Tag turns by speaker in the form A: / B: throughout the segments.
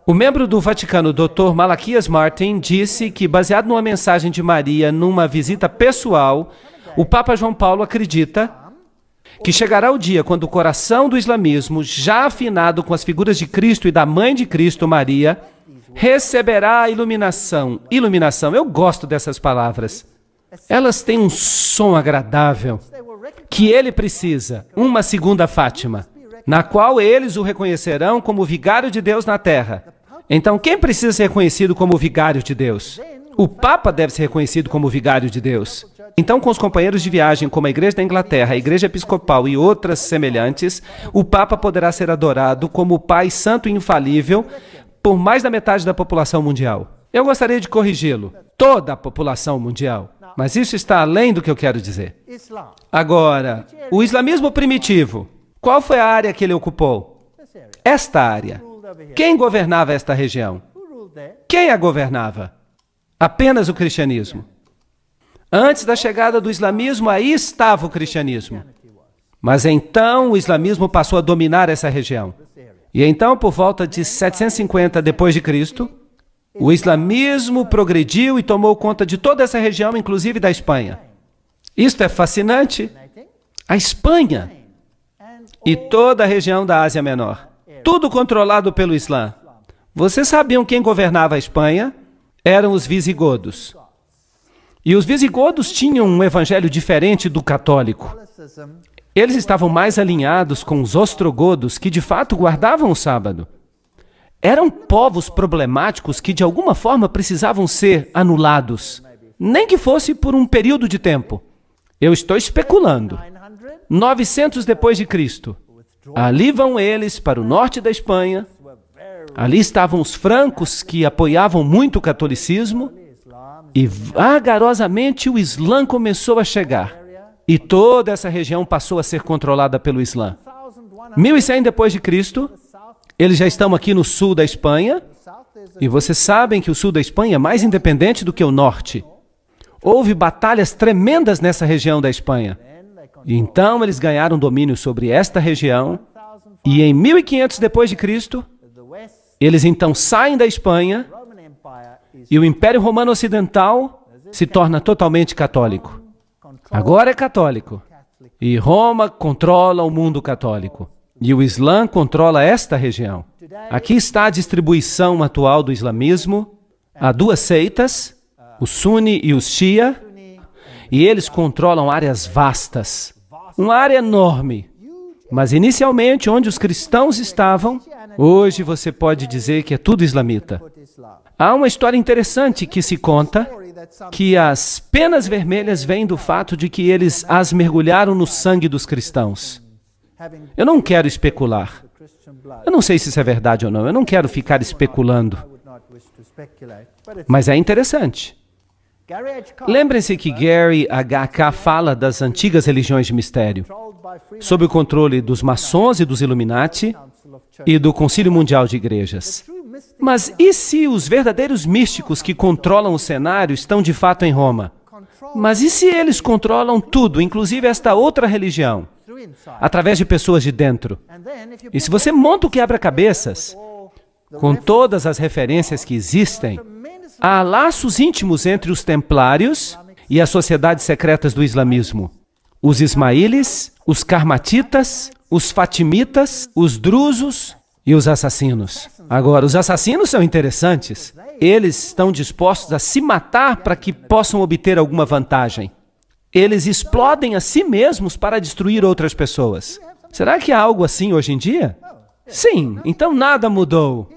A: O membro do Vaticano, Dr. Malaquias Martin, disse que, baseado numa mensagem de Maria numa visita pessoal, o Papa João Paulo acredita que chegará o dia quando o coração do islamismo, já afinado com as figuras de Cristo e da Mãe de Cristo, Maria, receberá a iluminação. Iluminação, eu gosto dessas palavras. Elas têm um som agradável que ele precisa, uma segunda Fátima, na qual eles o reconhecerão como o vigário de Deus na terra. Então, quem precisa ser reconhecido como o vigário de Deus? O Papa deve ser reconhecido como o vigário de Deus. Então, com os companheiros de viagem, como a Igreja da Inglaterra, a Igreja Episcopal e outras semelhantes, o Papa poderá ser adorado como o Pai Santo e Infalível por mais da metade da população mundial. Eu gostaria de corrigi-lo. Toda a população mundial. Mas isso está além do que eu quero dizer. Agora, o islamismo primitivo, qual foi a área que ele ocupou? Esta área. Quem governava esta região? Quem a governava? Apenas o cristianismo. Antes da chegada do islamismo, aí estava o cristianismo. Mas então o islamismo passou a dominar essa região. E então, por volta de 750 depois de Cristo, o islamismo progrediu e tomou conta de toda essa região, inclusive da Espanha. Isto é fascinante. A Espanha e toda a região da Ásia Menor. Tudo controlado pelo Islã. Vocês sabiam quem governava a Espanha? Eram os visigodos. E os visigodos tinham um evangelho diferente do católico. Eles estavam mais alinhados com os ostrogodos, que de fato guardavam o sábado. Eram povos problemáticos que de alguma forma precisavam ser anulados, nem que fosse por um período de tempo. Eu estou especulando. 900 depois de Cristo. Ali vão eles para o norte da Espanha. Ali estavam os francos, que apoiavam muito o catolicismo. E vagarosamente o Islã começou a chegar. E toda essa região passou a ser controlada pelo Islã. 1100 depois de Cristo, eles já estão aqui no sul da Espanha. E vocês sabem que o sul da Espanha é mais independente do que o norte. Houve batalhas tremendas nessa região da Espanha. E então eles ganharam domínio sobre esta região. E em 1500 depois de Cristo, eles então saem da Espanha. E o Império Romano Ocidental se torna totalmente católico. Agora é católico. E Roma controla o mundo católico. E o Islã controla esta região. Aqui está a distribuição atual do islamismo. Há duas seitas, o Sunni e os Shia. E eles controlam áreas vastas. Uma área enorme. Mas inicialmente, onde os cristãos estavam, hoje você pode dizer que é tudo islamita. Há uma história interessante que se conta, que as penas vermelhas vêm do fato de que eles as mergulharam no sangue dos cristãos. Eu não quero especular. Eu não sei se isso é verdade ou não. Eu não quero ficar especulando. Mas é interessante. Lembrem-se que Gary H.K. fala das antigas religiões de mistério, sob o controle dos maçons e dos Illuminati e do Concílio Mundial de Igrejas. Mas e se os verdadeiros místicos que controlam o cenário estão de fato em Roma? Mas e se eles controlam tudo, inclusive esta outra religião, através de pessoas de dentro? E se você monta o quebra-cabeças, com todas as referências que existem, há laços íntimos entre os templários e as sociedades secretas do islamismo. Os ismaílis, os karmatitas, os fatimitas, os drusos e os assassinos. Agora, os assassinos são interessantes. Eles estão dispostos a se matar para que possam obter alguma vantagem. Eles explodem a si mesmos para destruir outras pessoas. Será que há algo assim hoje em dia? Sim, então nada mudou.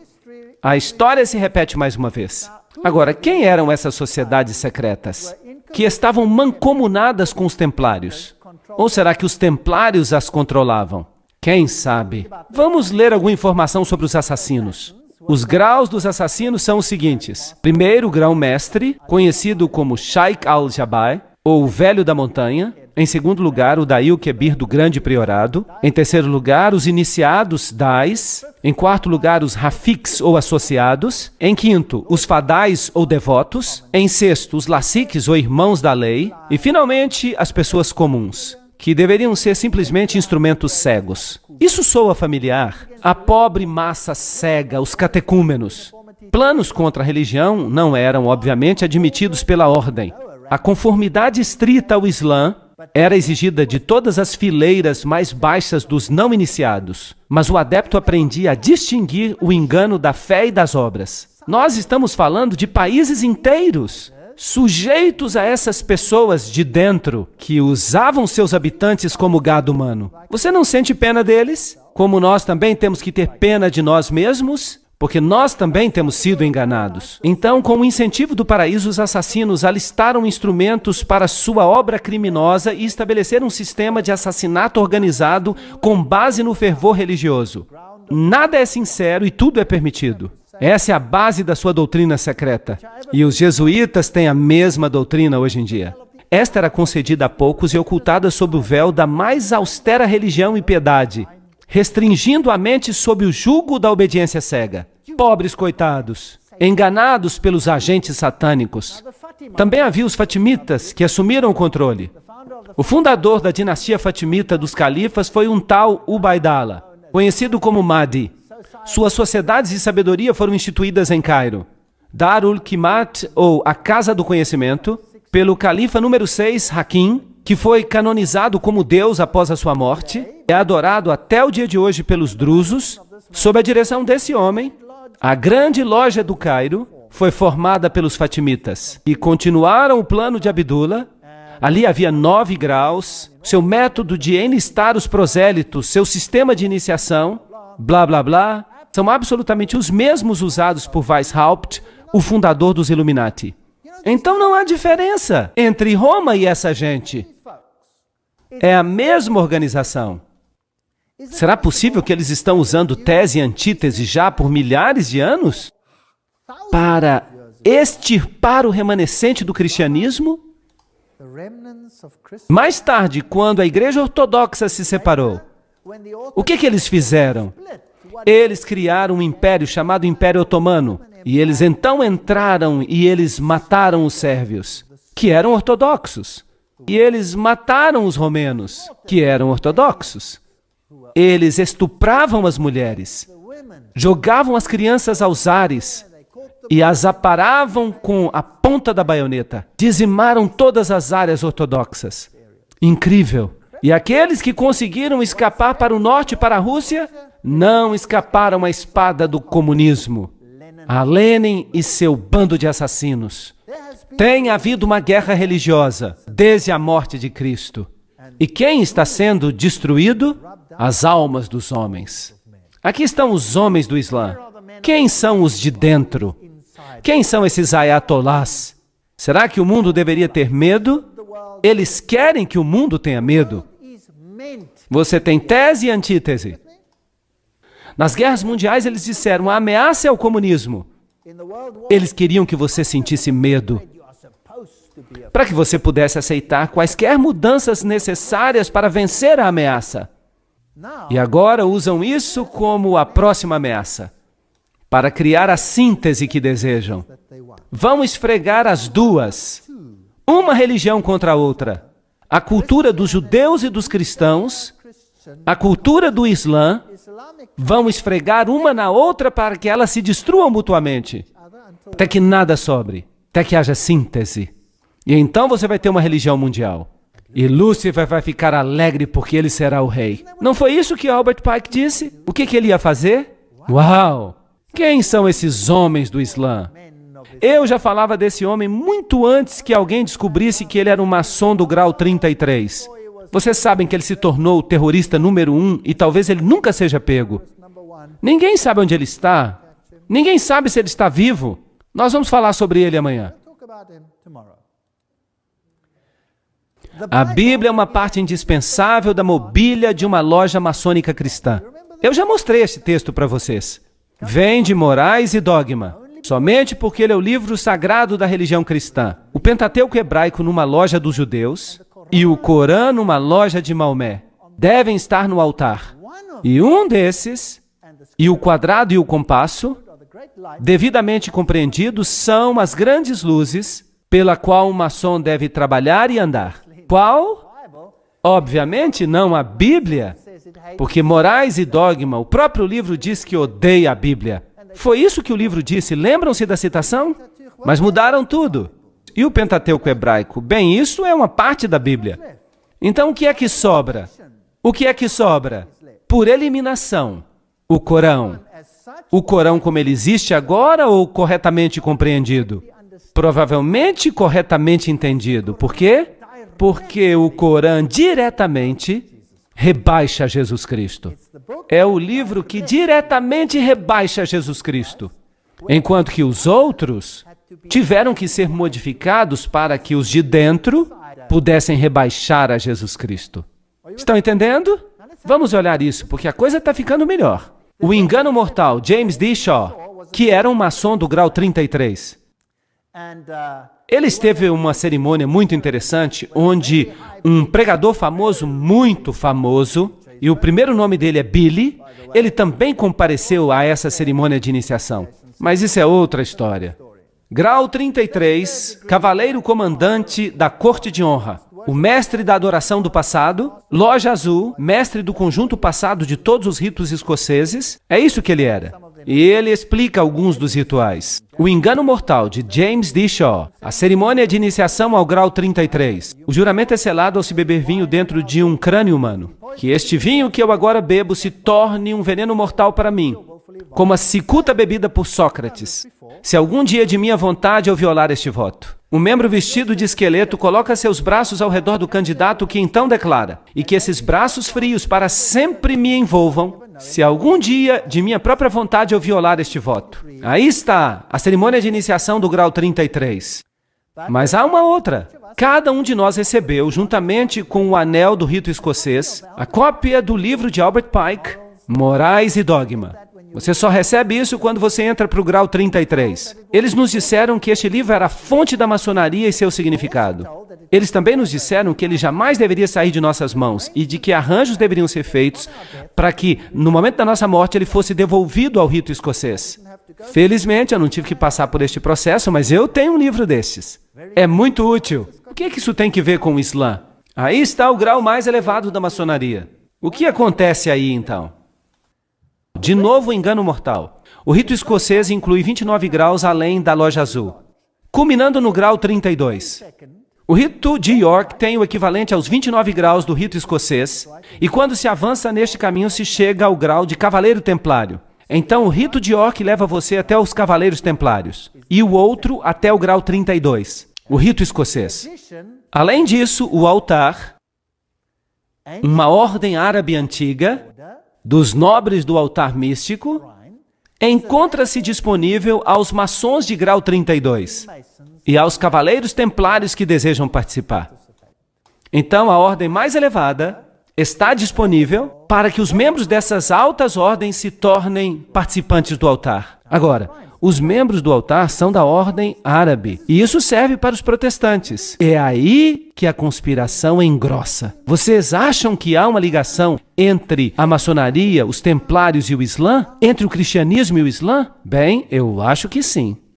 A: A história se repete mais uma vez. Agora, quem eram essas sociedades secretas que estavam mancomunadas com os templários? Ou será que os templários as controlavam? Quem sabe? Vamos ler alguma informação sobre os assassinos. Os graus dos assassinos são os seguintes. Primeiro, o grão-mestre, conhecido como Sheikh al-Jabai, ou o Velho da Montanha. Em segundo lugar, o Daí Kebir do Grande Priorado. Em terceiro lugar, os iniciados Dais. Em quarto lugar, os Rafiks ou associados. Em quinto, os Fadais ou devotos. Em sexto, os Lassiques ou irmãos da lei. E finalmente, as pessoas comuns, que deveriam ser simplesmente instrumentos cegos. Isso soa familiar? A pobre massa cega, os catecúmenos. Planos contra a religião não eram, obviamente, admitidos pela ordem. A conformidade estrita ao Islã era exigida de todas as fileiras mais baixas dos não iniciados. Mas o adepto aprendia a distinguir o engano da fé e das obras. Nós estamos falando de países inteiros, sujeitos a essas pessoas de dentro, que usavam seus habitantes como gado humano. Você não sente pena deles? Como nós também temos que ter pena de nós mesmos? Porque nós também temos sido enganados. Então, com o incentivo do paraíso, os assassinos alistaram instrumentos para sua obra criminosa e estabeleceram um sistema de assassinato organizado com base no fervor religioso. Nada é sincero e tudo é permitido. Essa é a base da sua doutrina secreta. E os jesuítas têm a mesma doutrina hoje em dia. Esta era concedida a poucos e ocultada sob o véu da mais austera religião e piedade, restringindo a mente sob o jugo da obediência cega. Pobres coitados, enganados pelos agentes satânicos. Também havia os fatimitas, que assumiram o controle. O fundador da dinastia fatimita dos califas foi um tal Ubaidallah, conhecido como Mahdi. Suas sociedades de sabedoria foram instituídas em Cairo. Darul Qimat, ou a Casa do Conhecimento, pelo califa número 6, Hakim, que foi canonizado como Deus após a sua morte, é adorado até o dia de hoje pelos drusos. Sob a direção desse homem, a grande loja do Cairo foi formada pelos fatimitas, e continuaram o plano de Abdullah. Ali havia 9 graus, seu método de enlistar os prosélitos, seu sistema de iniciação, blá blá blá, são absolutamente os mesmos usados por Weishaupt, o fundador dos Illuminati. Então não há diferença entre Roma e essa gente. É a mesma organização. Será possível que eles estão usando tese e antítese já por milhares de anos? Para extirpar o remanescente do cristianismo? Mais tarde, quando a Igreja Ortodoxa se separou, o que eles fizeram? Eles criaram um império chamado Império Otomano. E eles então entraram e eles mataram os sérvios, que eram ortodoxos. E eles mataram os romenos, que eram ortodoxos. Eles estupravam as mulheres, jogavam as crianças aos ares e as aparavam com a ponta da baioneta. Dizimaram todas as áreas ortodoxas. Incrível! E aqueles que conseguiram escapar para o norte, para a Rússia, não escaparam à espada do comunismo. A Lenin e seu bando de assassinos. Tem havido uma guerra religiosa desde a morte de Cristo. E quem está sendo destruído? As almas dos homens. Aqui estão os homens do Islã. Quem são os de dentro? Quem são esses ayatolás? Será que o mundo deveria ter medo? Eles querem que o mundo tenha medo. Você tem tese e antítese. Nas guerras mundiais, eles disseram, a ameaça é o comunismo. Eles queriam que você sentisse medo, para que você pudesse aceitar quaisquer mudanças necessárias para vencer a ameaça. E agora usam isso como a próxima ameaça, para criar a síntese que desejam. Vão esfregar as duas, uma religião contra a outra. A cultura dos judeus e dos cristãos, a cultura do Islã, vão esfregar uma na outra para que elas se destruam mutuamente, até que nada sobre, até que haja síntese. E então você vai ter uma religião mundial. E Lúcifer vai ficar alegre porque ele será o rei. Não foi isso que Albert Pike disse? O que ele ia fazer? Uau! Quem são esses homens do Islã? Eu já falava desse homem muito antes que alguém descobrisse que ele era um maçom do grau 33. Vocês sabem que ele se tornou o terrorista número 1 e talvez ele nunca seja pego. Ninguém sabe onde ele está. Ninguém sabe se ele está vivo. Nós vamos falar sobre ele amanhã. A Bíblia é uma parte indispensável da mobília de uma loja maçônica cristã. Eu já mostrei este texto para vocês. Vem de Morais e Dogma, somente porque ele é o livro sagrado da religião cristã. O Pentateuco hebraico numa loja dos judeus e o Corã numa loja de Maomé devem estar no altar. E um desses, e o quadrado e o compasso, devidamente compreendidos, são as grandes luzes pela qual um maçom deve trabalhar e andar. Qual? Obviamente não a Bíblia. Porque morais e dogma, o próprio livro diz que odeia a Bíblia. Foi isso que o livro disse, lembram-se da citação? Mas mudaram tudo. E o Pentateuco hebraico? Bem, isso é uma parte da Bíblia. Então o que é que sobra? O que é que sobra? Por eliminação, o Corão. O Corão como ele existe agora ou corretamente compreendido? Provavelmente corretamente entendido. Por quê? Porque o Corão diretamente rebaixa Jesus Cristo. É o livro que diretamente rebaixa Jesus Cristo. Enquanto que os outros tiveram que ser modificados para que os de dentro pudessem rebaixar a Jesus Cristo. Estão entendendo? Vamos olhar isso, porque a coisa está ficando melhor. O engano mortal, James D. Shaw, que era um maçom do grau 33. Ele esteve em uma cerimônia muito interessante, onde um pregador famoso, muito famoso, e o primeiro nome dele é Billy, ele também compareceu a essa cerimônia de iniciação. Mas isso é outra história. Grau 33, cavaleiro comandante da corte de honra. O mestre da adoração do passado, loja azul, mestre do conjunto passado de todos os ritos escoceses. É isso que ele era. E ele explica alguns dos rituais. O engano mortal, de James D. Shaw. A cerimônia de iniciação ao grau 33. O juramento é selado ao se beber vinho dentro de um crânio humano. Que este vinho que eu agora bebo se torne um veneno mortal para mim, como a cicuta bebida por Sócrates, se algum dia de minha vontade eu violar este voto. Um membro vestido de esqueleto coloca seus braços ao redor do candidato, que então declara: e que esses braços frios para sempre me envolvam, se algum dia de minha própria vontade eu violar este voto. Aí está a cerimônia de iniciação do grau 33. Mas há uma outra. Cada um de nós recebeu, juntamente com o anel do rito escocês, a cópia do livro de Albert Pike, Morais e Dogma. Você só recebe isso quando você entra para o grau 33. Eles nos disseram que este livro era a fonte da maçonaria e seu significado. Eles também nos disseram que ele jamais deveria sair de nossas mãos e de que arranjos deveriam ser feitos para que, no momento da nossa morte, ele fosse devolvido ao rito escocês. Felizmente, eu não tive que passar por este processo, mas eu tenho um livro desses. É muito útil. O que é que isso tem que ver com o Islã? Aí está o grau mais elevado da maçonaria. O que acontece aí, então? De novo, o engano mortal. O rito escocês inclui 29 graus além da loja azul, culminando no grau 32. O rito de York tem o equivalente aos 29 graus do rito escocês, e quando se avança neste caminho se chega ao grau de cavaleiro templário. Então o rito de York leva você até os cavaleiros templários, e o outro até o grau 32, o rito escocês. Além disso, o altar, uma ordem árabe antiga, dos nobres do altar místico, encontra-se disponível aos maçons de grau 32 e aos cavaleiros templários que desejam participar. Então, a ordem mais elevada está disponível para que os membros dessas altas ordens se tornem participantes do altar. Agora, os membros do altar são da ordem árabe, e isso serve para os protestantes. É aí que a conspiração engrossa. Vocês acham que há uma ligação entre a maçonaria, os templários e o Islã? Entre o cristianismo e o Islã? Bem, eu acho que sim.